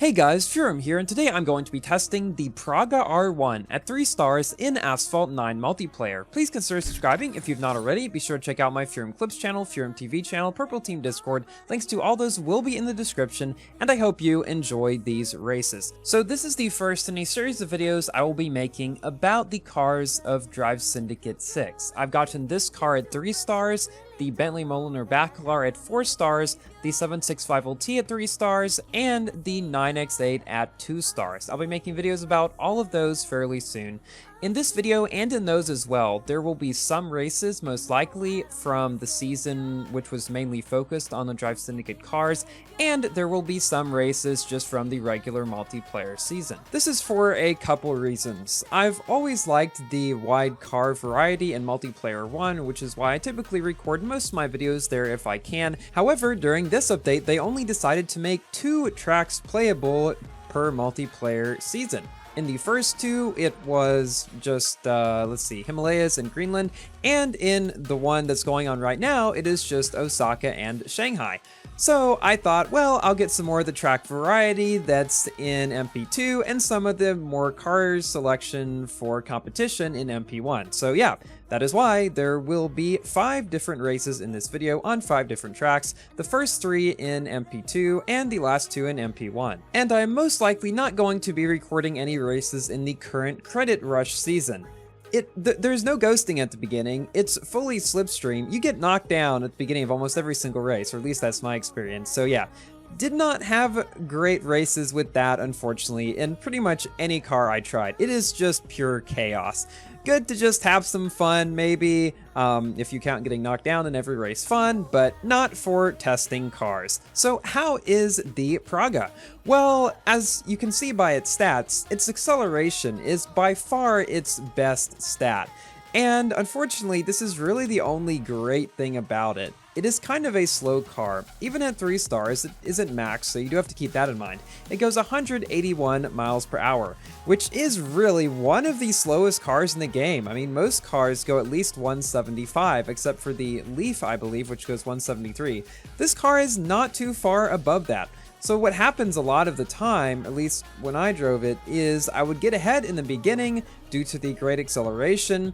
Hey guys, Furum here, and today I'm going to be testing the Praga R1 at 3 stars in Asphalt 9 multiplayer. Please consider subscribing if you've not already. Be sure to check out my Furum Clips channel, Furum TV channel, Purple Team Discord. Links to all those will be in the description, and I hope you enjoy these races. So this is the first in a series of videos I will be making about the cars of Drive Syndicate 6. I've gotten this car at 3 stars, the Bentley Moliner Backlar at 4 stars, the 765LT at 3 stars, and the 9X8 at 2 stars. I'll be making videos about all of those fairly soon. In this video, and in those as well, there will be some races, most likely from the season which was mainly focused on the Drive Syndicate cars, and there will be some races just from the regular multiplayer season. This is for a couple reasons. I've always liked the wide car variety in Multiplayer 1, which is why I typically record most of my videos there if I can. However, during this update, they only decided to make 2 tracks playable per multiplayer season. In the first 2, it was just, Himalayas and Greenland, and in the one that's going on right now, it is just Osaka and Shanghai. So I thought, well, I'll get some more of the track variety that's in MP2 and some of the more cars selection for competition in MP1. So yeah, that is why there will be 5 different races in this video on 5 different tracks, the first 3 in MP2 and the last 2 in MP1. And I am most likely not going to be recording any races in the current credit rush season. There's no ghosting at the beginning. It's fully slipstream. You get knocked down at the beginning of almost every single race, or at least that's my experience. So yeah, did not have great races with that, unfortunately, in pretty much any car I tried. It is just pure chaos. Good to just have some fun, maybe, if you count getting knocked down in every race fun, but not for testing cars. So how is the Praga? Well, as you can see by its stats, its acceleration is by far its best stat. And unfortunately, this is really the only great thing about it. It is kind of a slow car. Even at 3 stars, it isn't max, so you do have to keep that in mind. It goes 181 miles per hour, which is really one of the slowest cars in the game. I mean, most cars go at least 175, except for the Leaf, I believe, which goes 173. This car is not too far above that. So what happens a lot of the time, at least when I drove it, is I would get ahead in the beginning due to the great acceleration,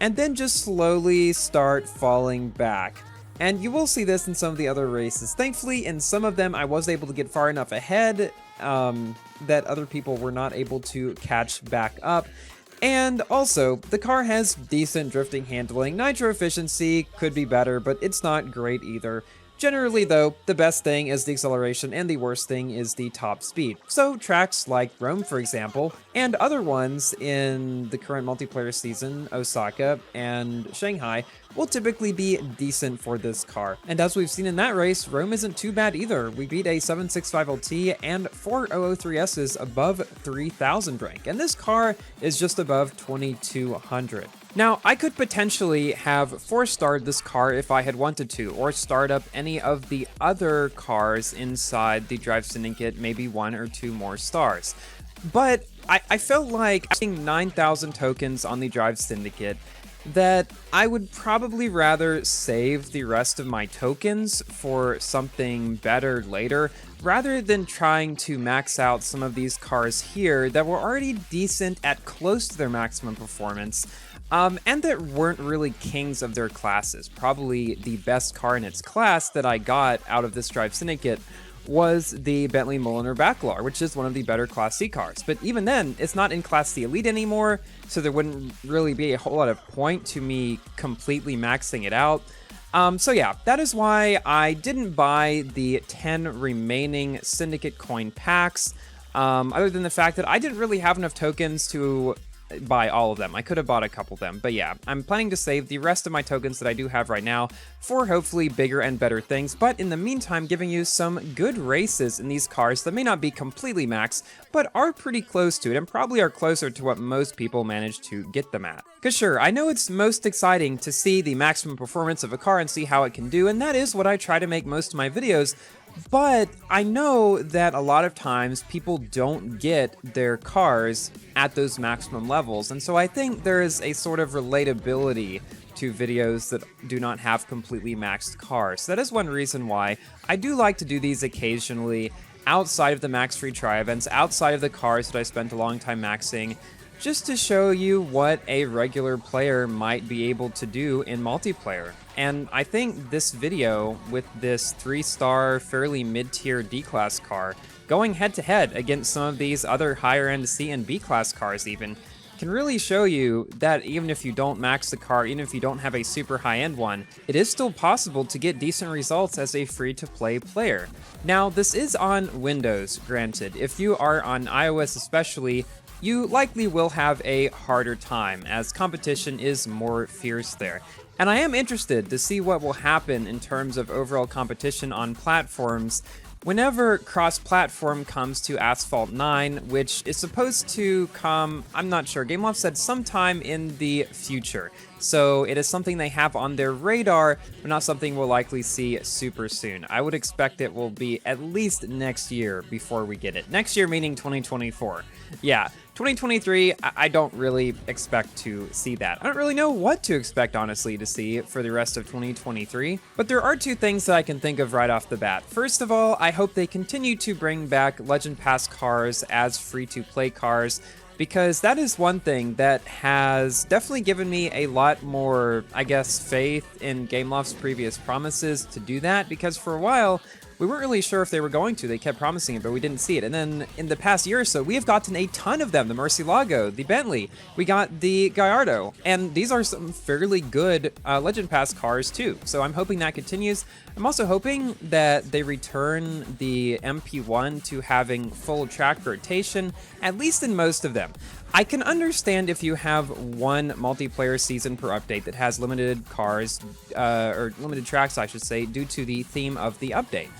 and then just slowly start falling back. And you will see this in some of the other races. Thankfully, in some of them, I was able to get far enough ahead that other people were not able to catch back up. And also, the car has decent drifting handling. Nitro efficiency could be better, but it's not great either. Generally though, the best thing is the acceleration and the worst thing is the top speed. So tracks like Rome, for example, and other ones in the current multiplayer season, Osaka and Shanghai, will typically be decent for this car. And as we've seen in that race, Rome isn't too bad either. We beat a 765LT and 4 003Ss above 3000 rank, and this car is just above 2200. Now, I could potentially have 4-starred this car if I had wanted to, or start up any of the other cars inside the Drive Syndicate, maybe 1 or 2 more stars. But I felt like having 9,000 tokens on the Drive Syndicate, that I would probably rather save the rest of my tokens for something better later, rather than trying to max out some of these cars here that were already decent at close to their maximum performance, and that weren't really kings of their classes. Probably the best car in its class that I got out of this Drive Syndicate was the Bentley Moliner Backlar, which is one of the better Class C cars. But even then, it's not in Class C Elite anymore, so there wouldn't really be a whole lot of point to me completely maxing it out. So yeah, that is why I didn't buy the 10 remaining Syndicate coin packs, other than the fact that I didn't really have enough tokens to buy all of them. I could have bought a couple of them, but yeah, I'm planning to save the rest of my tokens that I do have right now for hopefully bigger and better things, but in the meantime giving you some good races in these cars that may not be completely max, but are pretty close to it and probably are closer to what most people manage to get them at. Cause sure, I know it's most exciting to see the maximum performance of a car and see how it can do, and that is what I try to make most of my videos, but I know that a lot of times people don't get their cars at those maximum levels, and so I think there is a sort of relatability to videos that do not have completely maxed cars. So that is one reason why I do like to do these occasionally, outside of the max free try events, outside of the cars that I spent a long time maxing, just to show you what a regular player might be able to do in multiplayer. And I think this video with this 3-star, fairly mid-tier D-class car, going head-to-head against some of these other higher-end C and B-class cars even, can really show you that even if you don't max the car, even if you don't have a super high-end one, it is still possible to get decent results as a free-to-play player. Now, this is on Windows, granted. If you are on iOS especially, you likely will have a harder time, as competition is more fierce there. And I am interested to see what will happen in terms of overall competition on platforms whenever cross-platform comes to Asphalt 9, which is supposed to come, I'm not sure, Gameloft said sometime in the future. So it is something they have on their radar, but not something we'll likely see super soon. I would expect it will be at least next year before we get it. Next year meaning 2024. Yeah, 2023, I don't really expect to see that. I don't really know what to expect, honestly, to see for the rest of 2023. But there are two things that I can think of right off the bat. First of all, I hope they continue to bring back Legend Pass cars as free-to-play cars, because that is one thing that has definitely given me a lot more, I guess, faith in Gameloft's previous promises to do that, because for a while, we weren't really sure if they were going to. They kept promising it, but we didn't see it. And then in the past year or so, we have gotten a ton of them. The Murcielago, the Bentley, we got the Gallardo, and these are some fairly good Legend Pass cars too. So I'm hoping that continues. I'm also hoping that they return the MP1 to having full track rotation, at least in most of them. I can understand if you have one multiplayer season per update that has limited cars, or limited tracks, I should say, due to the theme of the update.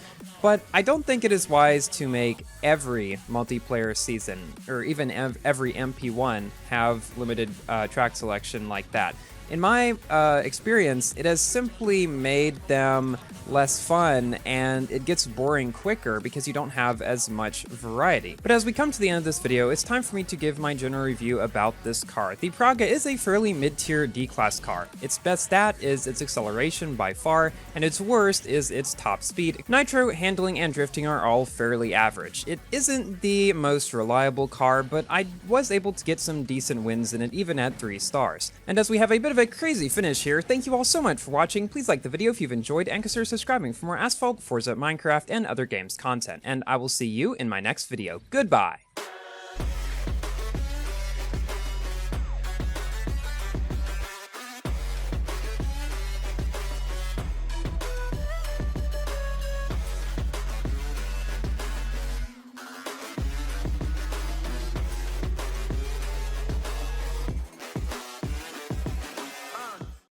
But I don't think it is wise to make every multiplayer season, or even every MP1, have limited track selection like that. In my experience, it has simply made them less fun, and it gets boring quicker because you don't have as much variety. But as we come to the end of this video, it's time for me to give my general review about this car. The Praga is a fairly mid-tier D-class car. Its best stat is its acceleration by far, and its worst is its top speed. Nitro, handling, and drifting are all fairly average. It isn't the most reliable car, but I was able to get some decent wins in it even at 3 stars. And as we have a bit of a crazy finish here, thank you all so much for watching. Please like the video if you've enjoyed, and consider subscribing for more Asphalt, Forza, Minecraft, and other games content. And I will see you in my next video. Goodbye!